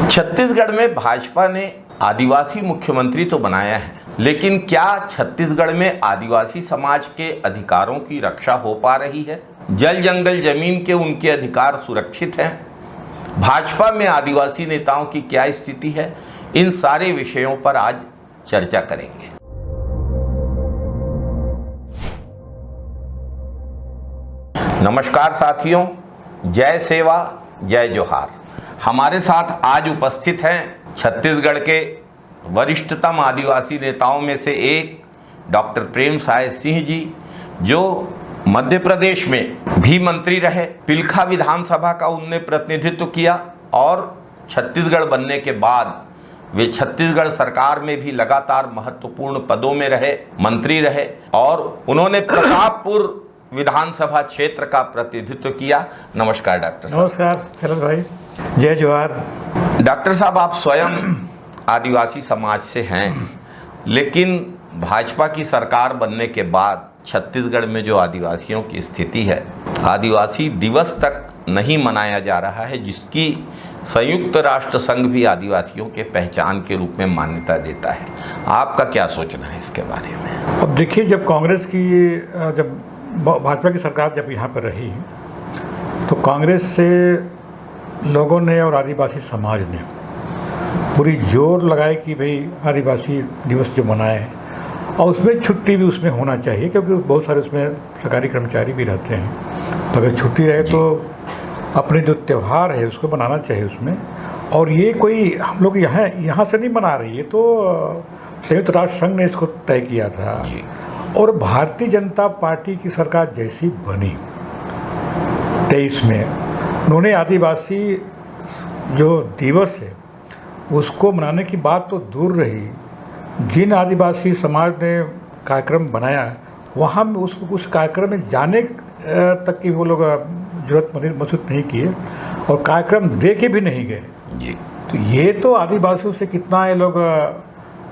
छत्तीसगढ़ में भाजपा ने आदिवासी मुख्यमंत्री तो बनाया है, लेकिन क्या छत्तीसगढ़ में आदिवासी समाज के अधिकारों की रक्षा हो पा रही है? जल जंगल जमीन के उनके अधिकार सुरक्षित हैं? भाजपा में आदिवासी नेताओं की क्या स्थिति है? इन सारे विषयों पर आज चर्चा करेंगे। नमस्कार साथियों, जय सेवा जय जोहार। हमारे साथ आज उपस्थित हैं छत्तीसगढ़ के वरिष्ठतम आदिवासी नेताओं में से एक डॉक्टर प्रेम साय सिंह जी, जो मध्य प्रदेश में भी मंत्री रहे, पिलखा विधानसभा का उनने प्रतिनिधित्व किया और छत्तीसगढ़ बनने के बाद वे छत्तीसगढ़ सरकार में भी लगातार महत्वपूर्ण पदों में रहे, मंत्री रहे और उन्होंने प्रतापपुर विधानसभा क्षेत्र का प्रतिनिधित्व किया। नमस्कार डॉक्टर साहब। नमस्कार चरण भाई, जय जोहार। डॉक्टर साहब, आप स्वयं आदिवासी समाज से हैं, लेकिन भाजपा की सरकार बनने के बाद छत्तीसगढ़ में जो आदिवासियों की स्थिति है, आदिवासी दिवस तक नहीं मनाया जा रहा है, जिसकी संयुक्त राष्ट्र संघ भी आदिवासियों के पहचान के रूप में मान्यता देता है। आपका क्या सोचना है इसके बारे में? अब देखिए, जब कांग्रेस की जब भाजपा की सरकार जब यहाँ पर रही तो कांग्रेस से लोगों ने और आदिवासी समाज ने पूरी जोर लगाई कि भाई आदिवासी दिवस जो मनाए और उसमें छुट्टी भी उसमें होना चाहिए, क्योंकि बहुत सारे उसमें सरकारी कर्मचारी भी रहते हैं। तो अगर छुट्टी रहे तो अपने जो त्यौहार है उसको बनाना चाहिए उसमें। और ये कोई हम लोग यहाँ से नहीं मना रही है, तो संयुक्त राष्ट्र संघ ने इसको तय किया था। और भारतीय जनता पार्टी की सरकार जैसी बनी 23 में, उन्होंने आदिवासी जो दिवस है उसको मनाने की बात तो दूर रही, जिन आदिवासी समाज ने कार्यक्रम बनाया वहाँ में उस कार्यक्रम में जाने तक की वो लोग जरूरत महसूस नहीं किए और कार्यक्रम दे के भी नहीं गए। तो ये तो आदिवासियों से कितना ये लोग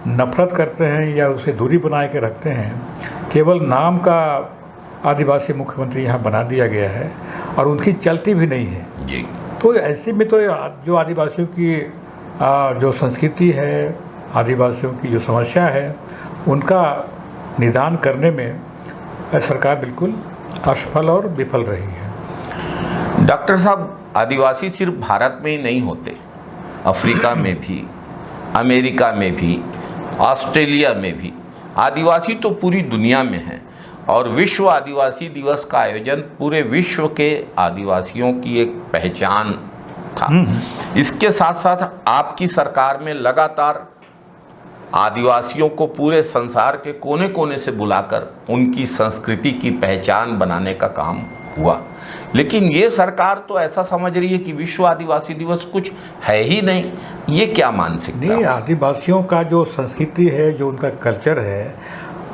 नफरत करते हैं या उसे दूरी बना के रखते हैं। केवल नाम का आदिवासी मुख्यमंत्री यहाँ बना दिया गया है और उनकी चलती भी नहीं है जी। तो ऐसे में तो जो आदिवासियों की जो संस्कृति है, आदिवासियों की जो समस्या है, उनका निदान करने में सरकार बिल्कुल असफल और विफल रही है। डॉक्टर साहब, आदिवासी सिर्फ भारत में ही नहीं होते, अफ्रीका में भी, अमेरिका में भी, ऑस्ट्रेलिया में भी आदिवासी तो पूरी दुनिया में है। और विश्व आदिवासी दिवस का आयोजन पूरे विश्व के आदिवासियों की एक पहचान था। इसके साथ साथ आपकी सरकार में लगातार आदिवासियों को पूरे संसार के कोने कोने से बुलाकर उनकी संस्कृति की पहचान बनाने का काम हुआ। लेकिन ये सरकार तो ऐसा समझ रही है कि विश्व आदिवासी दिवस कुछ है ही नहीं। ये क्या मानसिकता? नहीं, आदिवासियों का जो संस्कृति है, जो उनका कल्चर है,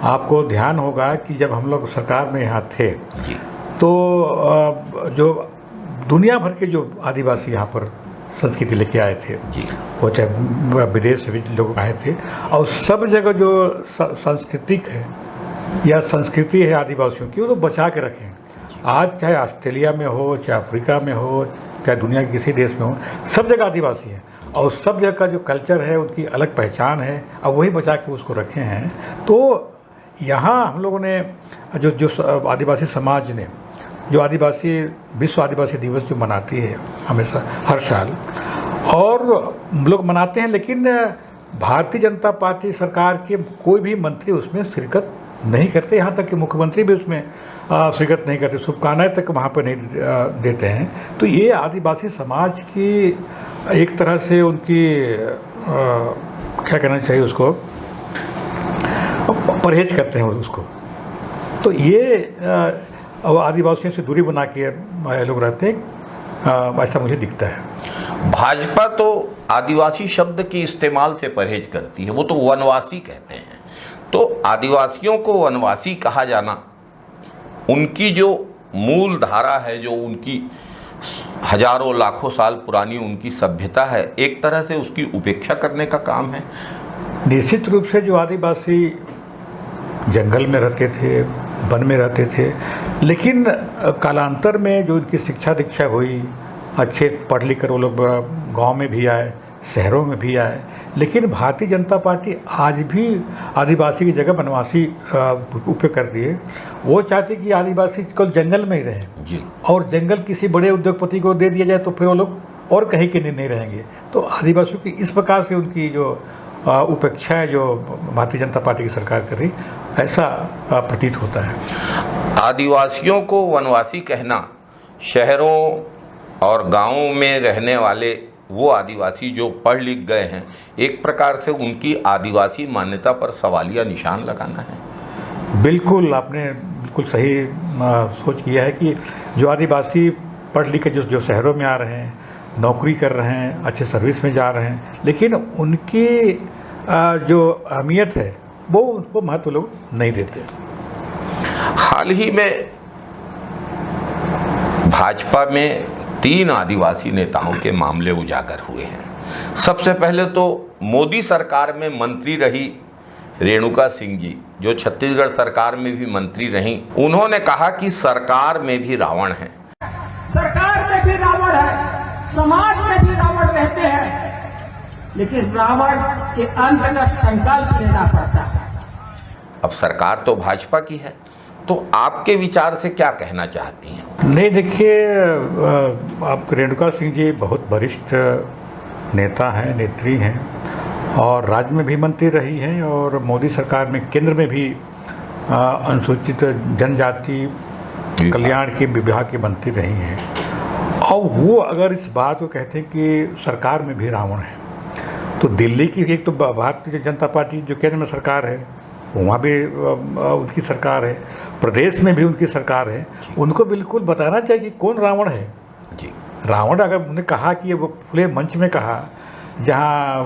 आपको ध्यान होगा कि जब हम लोग सरकार में यहाँ थे तो जो दुनिया भर के जो आदिवासी यहाँ पर संस्कृति लेके आए थे जी, वो चाहे विदेश से भी लोग आए थे, और सब जगह जो सांस्कृतिक है या संस्कृति है आदिवासियों की, वो तो बचा के रखें। आज चाहे ऑस्ट्रेलिया में हो, चाहे अफ्रीका में हो, चाहे दुनिया के किसी देश में हो, सब जगह आदिवासी है और सब जगह का जो कल्चर है, उनकी अलग पहचान है और वही बचा के उसको रखे हैं। तो यहाँ हम लोगों ने जो आदिवासी समाज ने जो आदिवासी विश्व आदिवासी दिवस जो मनाती है हमेशा हर साल, और लोग मनाते हैं, लेकिन भारतीय जनता पार्टी सरकार के कोई भी मंत्री उसमें शिरकत नहीं करते, यहाँ तक कि मुख्यमंत्री भी उसमें शिरकत नहीं करते, शुभकामनाएं तक वहाँ पर नहीं देते हैं। तो ये आदिवासी समाज की एक तरह से उनकी क्या कहना चाहिए, उसको परहेज करते हैं उसको। तो ये आदिवासियों से दूरी बना के लोग रहते हैं, ऐसा मुझे दिखता है। भाजपा तो आदिवासी शब्द की इस्तेमाल से परहेज करती है, वो तो वनवासी कहते हैं। तो आदिवासियों को वनवासी कहा जाना, उनकी जो मूल धारा है, जो उनकी हजारों लाखों साल पुरानी उनकी सभ्यता है, एक तरह से उसकी उपेक्षा करने का काम है। निश्चित रूप से जो आदिवासी जंगल में रहते थे, वन में रहते थे, लेकिन कालांतर में जो उनकी शिक्षा दीक्षा हुई, अच्छे पढ़ लिख कर वो लोग गाँव में भी आए, शहरों में भी आए, लेकिन भारतीय जनता पार्टी आज भी आदिवासी की जगह वनवासी उपयोग कर रही है। वो चाहती कि आदिवासी केवल जंगल में ही रहें जी। और जंगल किसी बड़े उद्योगपति को दे दिया जाए तो फिर वो लोग और कहीं के नहीं रहेंगे। तो आदिवासियों की इस प्रकार से उनकी जो उपेक्षा है जो भारतीय जनता पार्टी की सरकार कर रही, ऐसा प्रतीत होता है। आदिवासियों को वनवासी कहना, शहरों और गांवों में रहने वाले वो आदिवासी जो पढ़ लिख गए हैं, एक प्रकार से उनकी आदिवासी मान्यता पर सवालिया निशान लगाना है। बिल्कुल, आपने बिल्कुल सही सोच किया है कि जो आदिवासी पढ़ लिख के जो शहरों में आ रहे हैं, नौकरी कर रहे हैं, अच्छे सर्विस में जा रहे हैं, लेकिन उनकी जो अहमियत है वो उनको महत्व लोग नहीं देते। हाल ही में भाजपा में 3 आदिवासी नेताओं के मामले उजागर हुए हैं। सबसे पहले तो मोदी सरकार में मंत्री रही रेणुका सिंह जी, जो छत्तीसगढ़ सरकार में भी मंत्री रहीं, उन्होंने कहा कि सरकार में भी रावण है। सरकार में भी रावण है, समाज में भी रावण रहते हैं, लेकिन रावण के अंत का संकल्प लेना पड़ता है। अब सरकार तो भाजपा की है, तो आपके विचार से क्या कहना चाहती हैं? नहीं, देखिए, आप रेणुका सिंह जी बहुत वरिष्ठ नेता हैं, नेत्री हैं और राज्य में भी मंत्री रही हैं और मोदी सरकार में केंद्र में भी अनुसूचित जनजाति कल्याण के विभाग की मंत्री रही हैं। और वो अगर इस बात को कहते हैं कि सरकार में भी रावण है, तो दिल्ली की एक तो भारतीय जनता पार्टी जो केंद्र में सरकार है, वहाँ भी उनकी सरकार है, प्रदेश में भी उनकी सरकार है, उनको बिल्कुल बताना चाहिए कि कौन रावण है। जी। रावण अगर उन्होंने कहा कि वो खुले मंच में कहा, जहाँ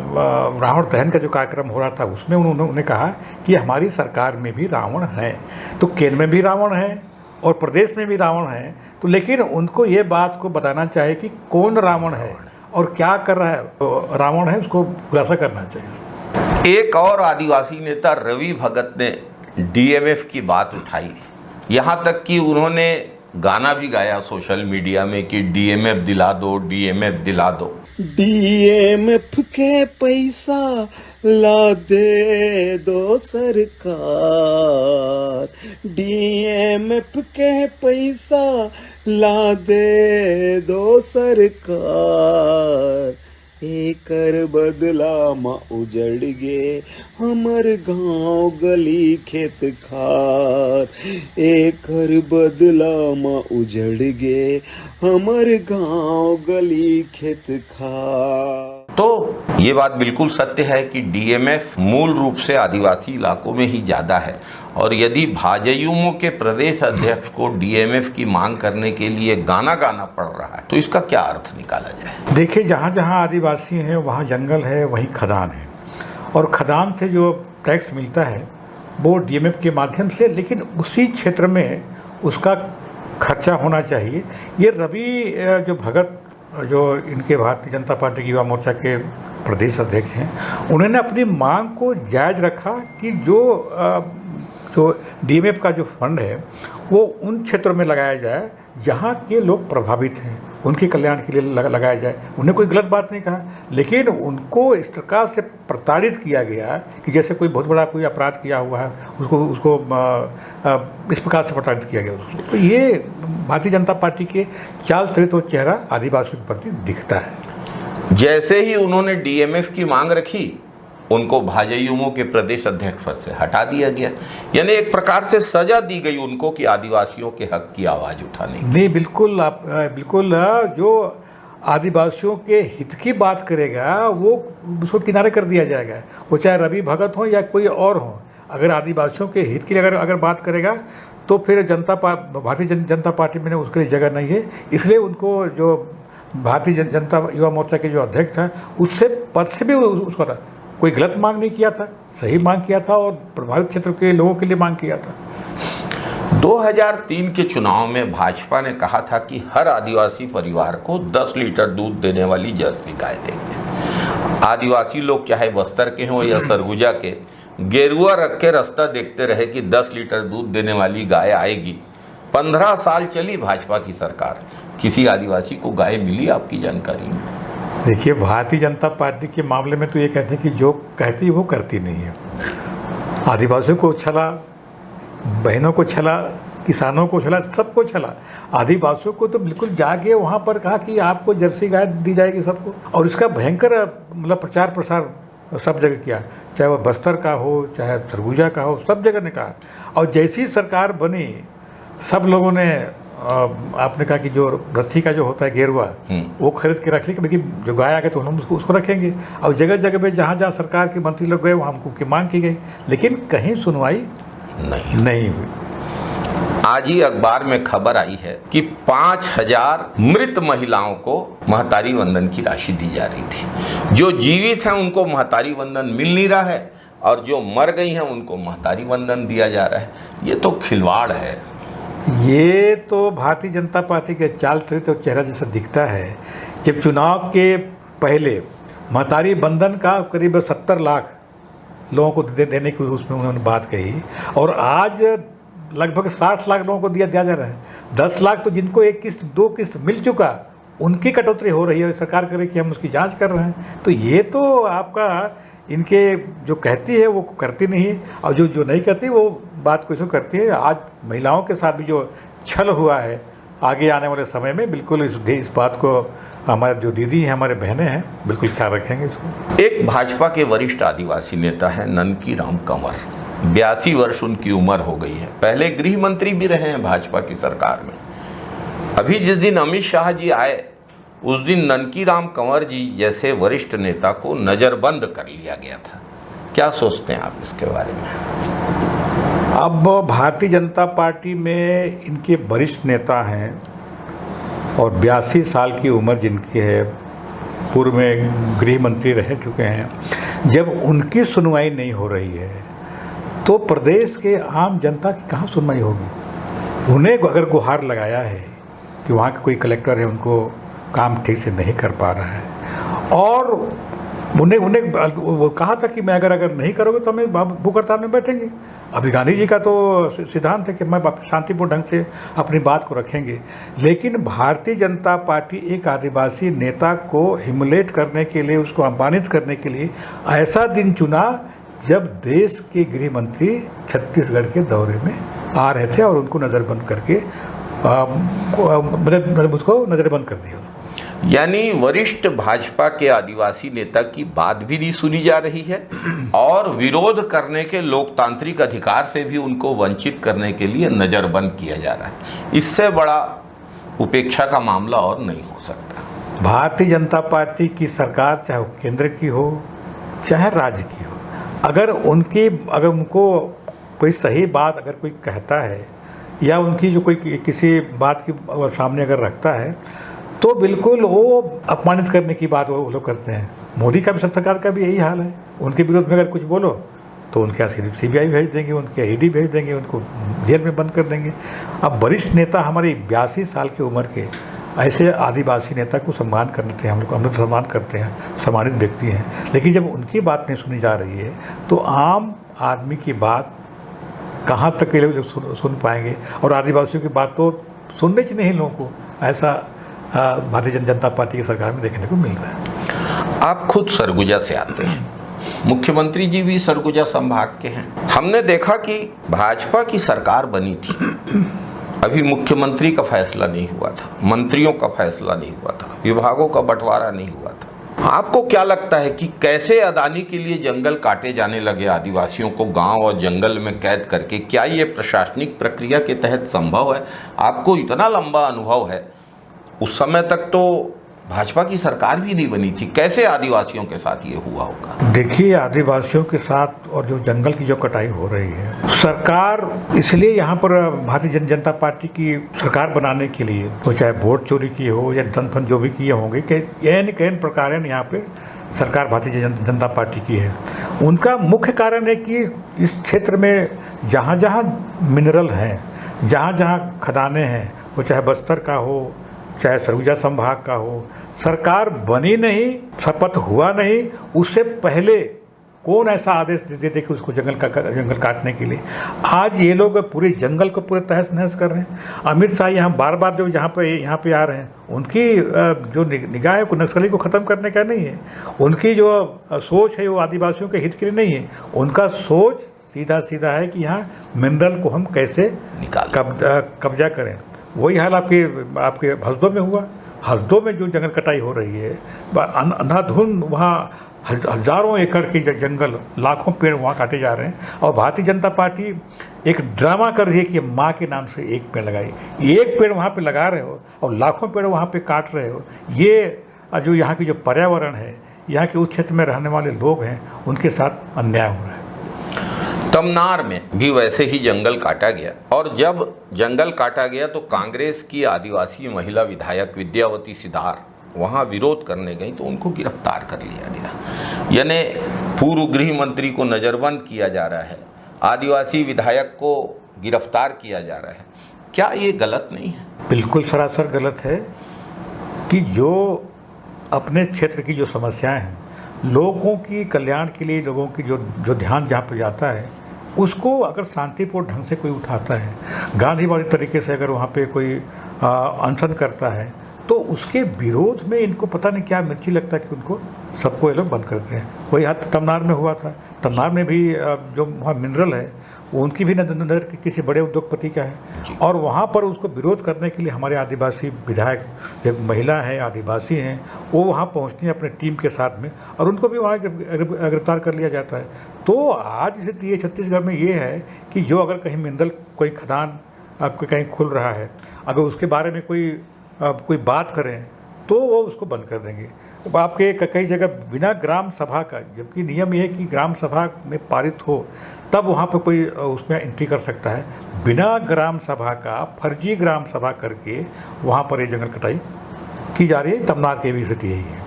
रावण दहन का जो कार्यक्रम हो रहा था उसमें उन्होंने कहा कि हमारी सरकार में भी रावण है, तो केंद्र में भी रावण है और प्रदेश में भी रावण है, तो लेकिन उनको ये बात को बताना चाहिए कि कौन रावण है और क्या कर रहा है रावण है, उसको खुलासा करना चाहिए। एक और आदिवासी नेता रवि भगत ने डीएमएफ की बात उठाई, यहाँ तक कि उन्होंने गाना भी गाया सोशल मीडिया में कि डीएमएफ दिला दो, डीएमएफ दिला दो। डीएमएफ के पैसा ला दे दो सरकार, डीएमएफ के पैसा ला दे दो सरकार, एकर बदला मा उजड़ गे हमर गांव गली खेत खार, एकर बदला मा उजड़ गे हमर गांव गली खेत खार। तो ये बात बिल्कुल सत्य है कि डीएमएफ मूल रूप से आदिवासी इलाकों में ही ज़्यादा है, और यदि भाजयुमो के प्रदेश अध्यक्ष को डीएमएफ की मांग करने के लिए गाना गाना पड़ रहा है, तो इसका क्या अर्थ निकाला जाए? देखिए, जहाँ जहाँ आदिवासी हैं वहाँ जंगल है, वहीं खदान है, और खदान से जो टैक्स मिलता है वो डीएमएफ के माध्यम से, लेकिन उसी क्षेत्र में उसका खर्चा होना चाहिए। ये रवि जो भगत, जो इनके भारतीय जनता पार्टी की युवा मोर्चा के प्रदेश अध्यक्ष हैं, उन्होंने अपनी मांग को जायज़ रखा कि जो डीएमएफ का जो फंड है वो उन क्षेत्रों में लगाया जाए जहाँ के लोग प्रभावित हैं, उनके कल्याण के लिए लगाया जाए। उन्हें कोई गलत बात नहीं कहा, लेकिन उनको इस प्रकार से प्रताड़ित किया गया कि जैसे कोई बहुत बड़ा कोई अपराध किया हुआ है, उसको इस प्रकार से प्रताड़ित किया गया उसको। तो ये भारतीय जनता पार्टी के चाल चरित और चेहरा आदिवासियों के प्रति दिखता है। जैसे ही उन्होंने डीएमएफ की मांग रखी, उनको भाजयुमो के प्रदेश अध्यक्ष पद से हटा दिया गया, यानी एक प्रकार से सजा दी गई उनको कि आदिवासियों के हक की आवाज़ उठाने की। नहीं, बिल्कुल जो आदिवासियों के हित की बात करेगा वो उसको किनारे कर दिया जाएगा, वो चाहे रवि भगत हो या कोई और हो। अगर आदिवासियों के हित की अगर बात करेगा तो फिर भारतीय जनता पार्टी में उसके लिए जगह नहीं है। इसलिए उनको जो भारतीय जनता युवा मोर्चा के जो अध्यक्ष था उससे पद से भी उसको कोई गलत मांग नहीं किया था, सही मांग किया था और प्रभावित क्षेत्र के लोगों के लिए मांग किया था। 2003 के चुनाव में भाजपा ने कहा था कि हर आदिवासी परिवार को 10 लीटर दूध देने वाली जर्सी गाय देंगे। आदिवासी लोग चाहे बस्तर के हों या सरगुजा के, गेरुआ रख के रास्ता देखते रहे कि 10 लीटर दूध देने वाली गाय आएगी। 15 साल चली भाजपा की सरकार, किसी आदिवासी को गाय मिली आपकी जानकारी में? देखिए, भारतीय जनता पार्टी के मामले में तो ये कहते हैं कि जो कहती है वो करती नहीं है। आदिवासियों को छला, बहनों को छला, किसानों को छला, सबको छला। आदिवासियों को तो बिल्कुल जाके वहाँ पर कहा कि आपको जर्सी गाय दी जाएगी सबको, और इसका भयंकर मतलब प्रचार प्रसार सब जगह किया, चाहे वो बस्तर का हो, चाहे सरगुजा का हो, सब जगह ने कहा। और जैसी सरकार बनी, सब लोगों ने आपने कहा कि जो रस्सी का जो होता है गेरुआ, वो खरीद के रख ली कि जो गाय आ गए तो हम उसको रखेंगे। और जगह जगह पे जहाँ जहाँ सरकार के मंत्री लोग गए वहाँ हमको मांग की गई, लेकिन कहीं सुनवाई नहीं हुई। आज ही अखबार में खबर आई है कि 5000 मृत महिलाओं को महतारी वंदन की राशि दी जा रही थी। जो जीवित हैं उनको महतारी वंदन मिल नहीं रहा है, और जो मर गई हैं उनको महतारी वंदन दिया जा रहा है। ये तो खिलवाड़ है। ये तो भारतीय जनता पार्टी के चाल चरित्र और चेहरा जैसा दिखता है। जब चुनाव के पहले महतारी वंदन का करीब 70 लाख लोगों को देने की उसमें उन्होंने बात कही, और आज लगभग 60 लाख लोगों को दिया जा रहा है। 10 लाख तो जिनको एक किस्त 2 किस्त मिल चुका, उनकी कटौती हो रही है। सरकार करे कि हम उसकी जांच कर रहे हैं। तो ये तो आपका इनके जो कहती है वो करती नहीं है, और जो नहीं करती वो बात कुछ करती है। आज महिलाओं के साथ भी जो छल हुआ है, आगे आने वाले समय में बिल्कुल इस बात को हमारे जो दीदी हैं, हमारे बहनें हैं, बिल्कुल ख्याल रखेंगे इसको। एक भाजपा के वरिष्ठ आदिवासी नेता हैं ननकी राम कंवर। 82 वर्ष उनकी उम्र हो गई है। पहले गृह मंत्री भी रहे हैं भाजपा की सरकार में। अभी जिस दिन अमित शाह जी आए, उस दिन ननकी राम कंवर जी जैसे वरिष्ठ नेता को नज़रबंद कर लिया गया था। क्या सोचते हैं आप इसके बारे में? अब भारतीय जनता पार्टी में इनके वरिष्ठ नेता हैं और 82 साल की उम्र जिनकी है, पूर्व में गृह मंत्री रह चुके हैं। जब उनकी सुनवाई नहीं हो रही है तो प्रदेश के आम जनता की कहाँ सुनवाई होगी? उन्हें अगर गुहार लगाया है कि वहाँ के कोई कलेक्टर है, उनको काम ठीक से नहीं कर पा रहा है, और उन्हें वो कहा था कि मैं अगर नहीं करोगे तो हमें भूख हड़ताल में बैठेंगे। अभी गांधी जी का तो सिद्धांत है कि मैं शांतिपूर्ण ढंग से अपनी बात को रखेंगे। लेकिन भारतीय जनता पार्टी एक आदिवासी नेता को ह्यूमिलेट करने के लिए, उसको अपमानित करने के लिए ऐसा दिन चुना जब देश के गृह मंत्री छत्तीसगढ़ के दौरे में आ रहे थे, और उनको नज़रबंद करके मतलब उसको नज़रबंद कर दिया। यानी वरिष्ठ भाजपा के आदिवासी नेता की बात भी नहीं सुनी जा रही है, और विरोध करने के लोकतांत्रिक अधिकार से भी उनको वंचित करने के लिए नज़रबंद किया जा रहा है। इससे बड़ा उपेक्षा का मामला और नहीं हो सकता। भारतीय जनता पार्टी की सरकार, चाहे वो केंद्र की हो चाहे राज्य की हो, अगर उनको कोई सही बात अगर कोई कहता है, या उनकी जो कोई किसी बात की सामने अगर रखता है, तो बिल्कुल वो अपमानित करने की बात वो लोग करते हैं। मोदी का भी, सरकार का भी यही हाल है। उनके विरोध में अगर कुछ बोलो तो उनके यहाँ CBI भेज देंगे, उनके ED भेज देंगे, उनको जेल में बंद कर देंगे। अब वरिष्ठ नेता, हमारे 82 साल की उम्र के ऐसे आदिवासी नेता को सम्मान करते हैं, हम लोग सम्मान करते हैं, सम्मानित व्यक्ति हैं। लेकिन जब उनकी बात नहीं सुनी जा रही है तो आम आदमी की बात कहाँ तक के लोग सुन पाएंगे? और आदिवासियों की बात तो सुनने च नहीं लोगों को, ऐसा भारतीय जनता पार्टी की सरकार में देखने को मिल रहा है। आप खुद सरगुजा से आते हैं, मुख्यमंत्री जी भी सरगुजा संभाग के हैं। हमने देखा कि भाजपा की सरकार बनी थी, अभी मुख्यमंत्री का फैसला नहीं हुआ था, मंत्रियों का फैसला नहीं हुआ था, विभागों का बंटवारा नहीं हुआ था। आपको क्या लगता है कि कैसे अदानी के लिए जंगल काटे जाने लगे आदिवासियों को गांव और जंगल में कैद करके? क्या ये प्रशासनिक प्रक्रिया के तहत संभव है? आपको इतना लंबा अनुभव है, उस समय तक तो भाजपा की सरकार भी नहीं बनी थी, कैसे आदिवासियों के साथ ये हुआ होगा? देखिए, आदिवासियों के साथ और जो जंगल की जो कटाई हो रही है, सरकार इसलिए यहाँ पर भारतीय जनता पार्टी की सरकार बनाने के लिए, तो चाहे वोट चोरी की हो या धन फन जो भी किए होंगे, कई प्रकार यहाँ पे सरकार भारतीय जनता पार्टी की है। उनका मुख्य कारण है कि इस क्षेत्र में जहाँ जहाँ मिनरल हैं, जहाँ जहाँ खदानें हैं, वो चाहे बस्तर का हो चाहे सरगुजा संभाग का हो, सरकार बनी नहीं, शपथ हुआ नहीं, उससे पहले कौन ऐसा आदेश दे दे कि उसको जंगल काटने के लिए। आज ये लोग पूरे जंगल को पूरे तहस नहस कर रहे हैं। अमित शाह यहाँ बार बार जो यहाँ पे आ रहे हैं, उनकी जो निगाह है वो नक्सली को ख़त्म करने का नहीं है, उनकी जो सोच है वो आदिवासियों के हित के लिए नहीं है। उनका सोच सीधा सीधा है कि यहाँ मिनरल को हम कैसे कब्जा करें। वही हाल आपके हसदो में हुआ। हसदो में जो जंगल कटाई हो रही है, अंधाधुंध वहाँ हजारों एकड़ के जंगल, लाखों पेड़ वहाँ काटे जा रहे हैं। और भारतीय जनता पार्टी एक ड्रामा कर रही है कि माँ के नाम से एक पेड़ लगाई। एक पेड़ वहाँ पे लगा रहे हो और लाखों पेड़ वहाँ पे काट रहे हो। ये जो यहाँ की जो पर्यावरण है, यहाँ के उस क्षेत्र में रहने वाले लोग हैं, उनके साथ अन्याय हो रहा है। तमनार में भी वैसे ही जंगल काटा गया, और जब जंगल काटा गया तो कांग्रेस की आदिवासी महिला विधायक विद्यावती सिदार वहाँ विरोध करने गई तो उनको गिरफ्तार कर लिया गया। यानी पूर्व गृह मंत्री को नज़रबंद किया जा रहा है, आदिवासी विधायक को गिरफ्तार किया जा रहा है। क्या ये गलत नहीं है? बिल्कुल सरासर गलत है कि जो अपने क्षेत्र की जो समस्याएं हैं, लोगों की कल्याण के लिए लोगों की जो ध्यान जहाँ पर जाता है, उसको अगर शांतिपूर्ण ढंग से कोई उठाता है, गांधीवादी तरीके से अगर वहाँ पे कोई अनशन करता है, तो उसके विरोध में इनको पता नहीं क्या मिर्ची लगता है कि उनको सबको ये लोग बंद करते हैं। वही हाथ तमनार में हुआ था। तमनार में भी जो वहाँ मिनरल है वो उनकी भी नज़र किसी बड़े उद्योगपति का है, और वहाँ पर उसको विरोध करने के लिए हमारे आदिवासी विधायक, एक महिला है, आदिवासी हैं, वो वहाँ पहुँचती हैं अपने टीम के साथ में, और उनको भी वहाँ गिरफ्तार कर लिया जाता है। तो आज स्थिति छत्तीसगढ़ में ये है कि जो अगर कहीं मिनरल कोई खदान आपको कहीं खुल रहा है, अगर उसके बारे में कोई बात करें तो वो उसको बंद कर देंगे। अब आपके कई जगह बिना ग्राम सभा का, जबकि नियम ये है कि ग्राम सभा में पारित हो तब वहाँ पर कोई उसमें एंट्री कर सकता है, बिना ग्राम सभा का फर्जी ग्राम सभा करके वहाँ पर ये जंगल कटाई की जा रही है। तमनार की भी स्थिति यही है।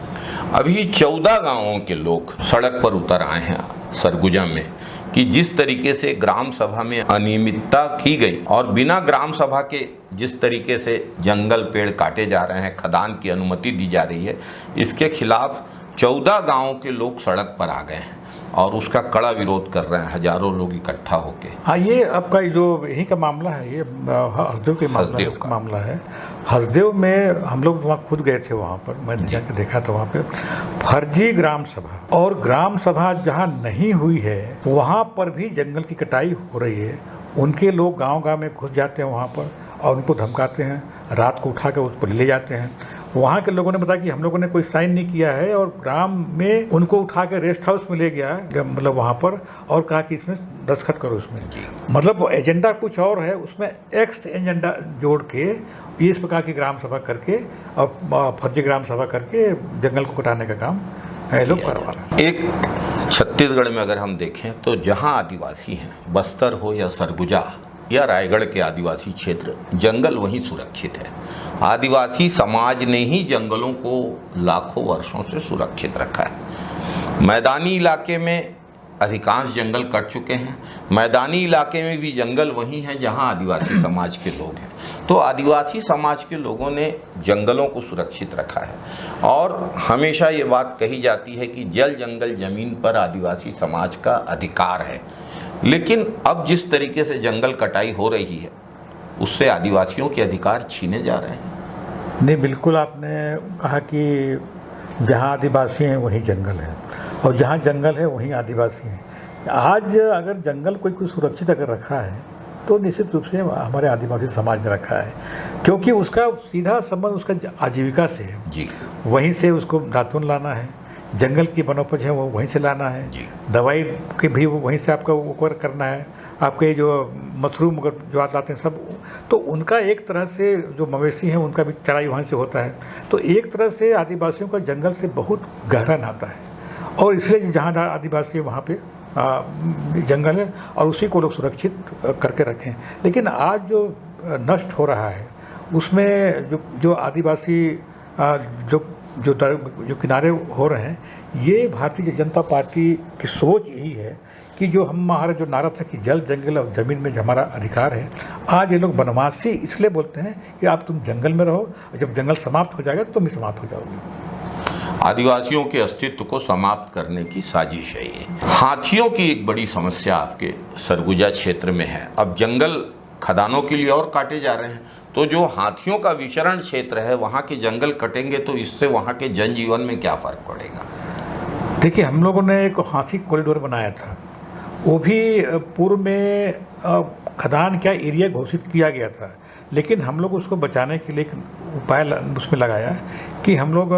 अभी 14 गांवों के लोग सड़क पर उतर आए हैं सरगुजा में कि जिस तरीके से ग्राम सभा में अनियमितता की गई और बिना ग्राम सभा के जिस तरीके से जंगल पेड़ काटे जा रहे हैं, खदान की अनुमति दी जा रही है, इसके खिलाफ 14 गांवों के लोग सड़क पर आ गए हैं और उसका कड़ा विरोध कर रहे हैं, हजारों लोग इकट्ठा होके। हाँ, ये आपका जो यही का मामला है, ये हसदेव के मामला है। हसदेव में हम लोग वहाँ खुद गए थे, वहाँ पर मैंने जाकर देखा था। वहाँ पे फर्जी ग्राम सभा, और ग्राम सभा जहाँ नहीं हुई है वहाँ पर भी जंगल की कटाई हो रही है। उनके लोग गांव-गांव में घुस जाते हैं वहाँ पर और उनको धमकाते हैं, रात को उठा कर उस पर ले जाते हैं। वहाँ के लोगों ने बताया कि हम लोगों ने कोई साइन नहीं किया है, और ग्राम में उनको उठा के रेस्ट हाउस में ले गया, मतलब वहाँ पर, और कहा कि इसमें दस्तखत करो इसमें। मतलब एजेंडा कुछ और है, उसमें एक्स एजेंडा जोड़ के इस प्रकार की ग्राम सभा करके और फर्जी ग्राम सभा करके जंगल को कटाने का काम लोग करवा रहे हैं। एक छत्तीसगढ़ में अगर हम देखें तो जहाँ आदिवासी हैं, बस्तर हो या सरगुजा या रायगढ़ के आदिवासी क्षेत्र, जंगल वहीं सुरक्षित है। आदिवासी समाज ने ही जंगलों को लाखों वर्षों से सुरक्षित रखा है। मैदानी इलाके में अधिकांश जंगल कट चुके हैं, मैदानी इलाके में भी जंगल वहीं हैं जहां आदिवासी समाज के लोग हैं। तो आदिवासी समाज के लोगों ने जंगलों को सुरक्षित रखा है, और हमेशा ये बात कही जाती है कि जल जंगल जमीन पर आदिवासी समाज का अधिकार है। लेकिन अब जिस तरीके से जंगल कटाई हो रही है, उससे आदिवासियों के अधिकार छीने जा रहे हैं। नहीं, बिल्कुल आपने कहा कि जहाँ आदिवासी हैं वहीं जंगल है, और जहाँ जंगल है वहीं आदिवासी हैं। आज अगर जंगल कोई सुरक्षित अगर रखा है तो निश्चित रूप से हमारे आदिवासी समाज ने रखा है, क्योंकि उसका सीधा संबंध उसका आजीविका से है जी। वहीं से उसको दातुन लाना है, जंगल की वनोपज है वो वहीं से लाना है, दवाई की भी वहीं से आपका वो करना है, आपके जो मशरूम जो आते हैं सब, तो उनका एक तरह से जो मवेशी हैं उनका भी चराई वहाँ से होता है। तो एक तरह से आदिवासियों का जंगल से बहुत गहरा नाता है, और इसलिए जहाँ आदिवासी वहाँ पे जंगल है और उसी को लोग सुरक्षित करके रखें। लेकिन आज जो नष्ट हो रहा है उसमें जो आदिवासी जो किनारे हो रहे हैं, ये भारतीय जनता पार्टी की सोच यही है कि जो हमारा जो नारा था कि जल जंगल और ज़मीन में हमारा अधिकार है, आज ये लोग बनवासी इसलिए बोलते हैं कि आप तुम जंगल में रहो, जब जंगल समाप्त हो जाएगा तो तुम भी समाप्त हो जाओगे। आदिवासियों के अस्तित्व को समाप्त करने की साजिश है ये। हाथियों की एक बड़ी समस्या आपके सरगुजा क्षेत्र में है। अब जंगल खदानों के लिए और काटे जा रहे हैं, तो जो हाथियों का विचरण क्षेत्र है वहाँ के जंगल कटेंगे तो इससे वहाँ के जनजीवन में क्या फर्क पड़ेगा? देखिए, हम लोगों ने एक हाथी कॉरिडोर बनाया था, वो भी पूर्व में खदान का एरिया घोषित किया गया था, लेकिन हम लोग उसको बचाने के लिए एक उपाय उसमें लगाया कि हम लोग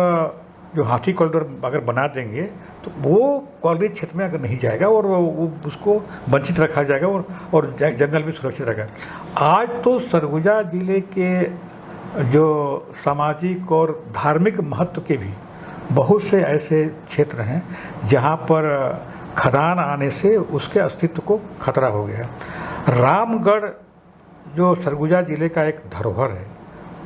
जो हाथी कॉरिडोर अगर बना देंगे तो वो कॉलोनी क्षेत्र में अगर नहीं जाएगा और वो उसको वंचित रखा जाएगा और जंगल भी सुरक्षित रहेगा। आज तो सरगुजा जिले के जो सामाजिक और धार्मिक महत्व के भी बहुत से ऐसे क्षेत्र हैं जहाँ पर खदान आने से उसके अस्तित्व को खतरा हो गया। रामगढ़ जो सरगुजा जिले का एक धरोहर है,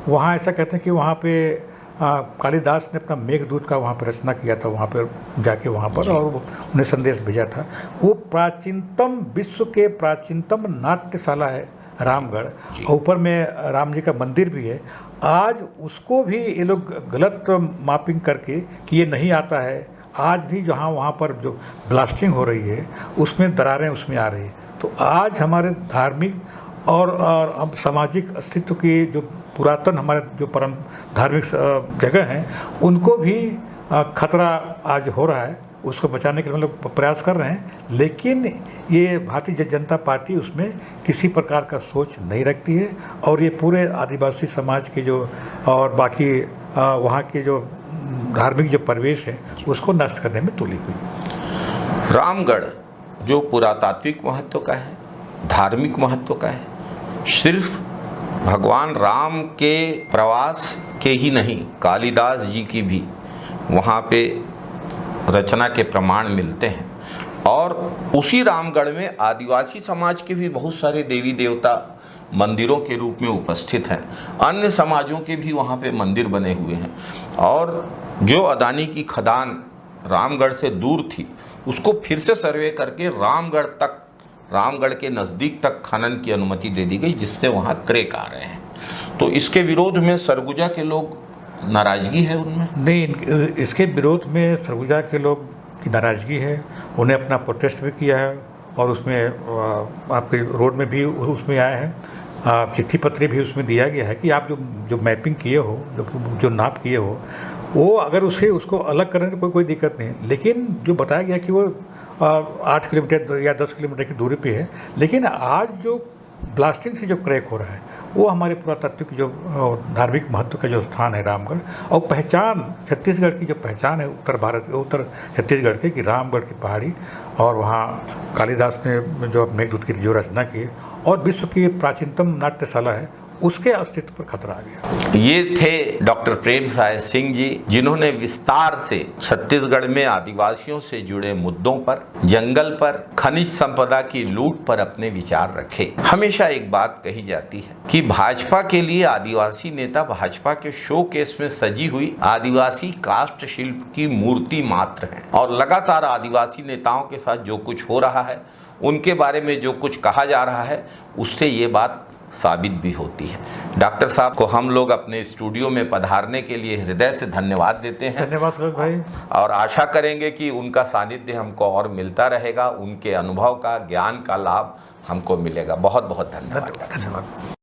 वहाँ ऐसा कहते हैं कि वहाँ पे कालिदास ने अपना मेघदूत का वहाँ पर रचना किया था, वहाँ पर जाके वहाँ पर और उन्हें संदेश भेजा था। वो प्राचीनतम, विश्व के प्राचीनतम नाट्यशाला है रामगढ़, ऊपर में राम जी का मंदिर भी है। आज उसको भी ये लोग गलत मापिंग करके कि ये नहीं आता है, आज भी जहाँ वहाँ पर जो ब्लास्टिंग हो रही है उसमें दरारें उसमें आ रही है। तो आज हमारे धार्मिक और सामाजिक अस्तित्व की जो पुरातन हमारे जो परम धार्मिक जगह हैं उनको भी खतरा आज हो रहा है। उसको बचाने के लिए हम लोग प्रयास कर रहे हैं, लेकिन ये भारतीय जनता पार्टी उसमें किसी प्रकार का सोच नहीं रखती है और ये पूरे आदिवासी समाज के जो और बाकी वहाँ के जो धार्मिक जो परिवेश है उसको नष्ट करने में तुली हुई। रामगढ़ जो पुरातात्विक महत्व का है, धार्मिक महत्व का है, सिर्फ भगवान राम के प्रवास के ही नहीं, कालिदास जी की भी वहाँ पे रचना के प्रमाण मिलते हैं। और उसी रामगढ़ में आदिवासी समाज के भी बहुत सारे देवी देवता मंदिरों के रूप में उपस्थित हैं। अन्य समाजों के भी वहाँ पे मंदिर बने हुए हैं। और जो अदानी की खदान रामगढ़ से दूर थी उसको फिर से सर्वे करके रामगढ़ तक, रामगढ़ के नज़दीक तक खनन की अनुमति दे दी गई, जिससे वहाँ क्रैक आ रहे हैं। तो इसके विरोध में सरगुजा के लोग, नाराज़गी है उनमें? नहीं, इसके विरोध में सरगुजा के लोग की नाराज़गी है। उन्हें अपना प्रोटेस्ट भी किया है और उसमें आपके रोड में भी उसमें आए हैं, चिट्ठी पत्री भी उसमें दिया गया है कि आप जो मैपिंग किए हो, जो नाप किए हो, वो अगर उसको अलग करने तो कोई दिक्कत नहीं है। लेकिन जो बताया गया कि वो 8 किलोमीटर या 10 किलोमीटर की दूरी पे है, लेकिन आज जो ब्लास्टिंग से जो क्रैक हो रहा है वो हमारे पुरातात्विक जो धार्मिक महत्व का जो स्थान है रामगढ़, और पहचान छत्तीसगढ़ की जो पहचान है उत्तर भारत, उत्तर छत्तीसगढ़ की, कि रामगढ़ की पहाड़ी और वहाँ कालिदास ने जो मेघदूत की जो रचना की और विश्व की प्राचीनतम नाट्यशाला है, उसके अस्तित्व पर खतरा आ गया। ये थे डॉक्टर प्रेम साय सिंह जी, जिन्होंने विस्तार से छत्तीसगढ़ में आदिवासियों से जुड़े मुद्दों पर, जंगल पर, खनिज संपदा की लूट पर अपने विचार रखे। हमेशा एक बात कही जाती है कि भाजपा के लिए आदिवासी नेता भाजपा के शोकेस में सजी हुई आदिवासी काष्ठ शिल्प की मूर्ति मात्र हैं, और लगातार आदिवासी नेताओं के साथ जो कुछ हो रहा है, उनके बारे में जो कुछ कहा जा रहा है, उससे ये बात साबित भी होती है। डॉक्टर साहब को हम लोग अपने स्टूडियो में पधारने के लिए हृदय से धन्यवाद देते हैं। धन्यवाद सुरेश भाई। और आशा करेंगे कि उनका सानिध्य हमको और मिलता रहेगा, उनके अनुभव का, ज्ञान का लाभ हमको मिलेगा। बहुत बहुत धन्यवाद।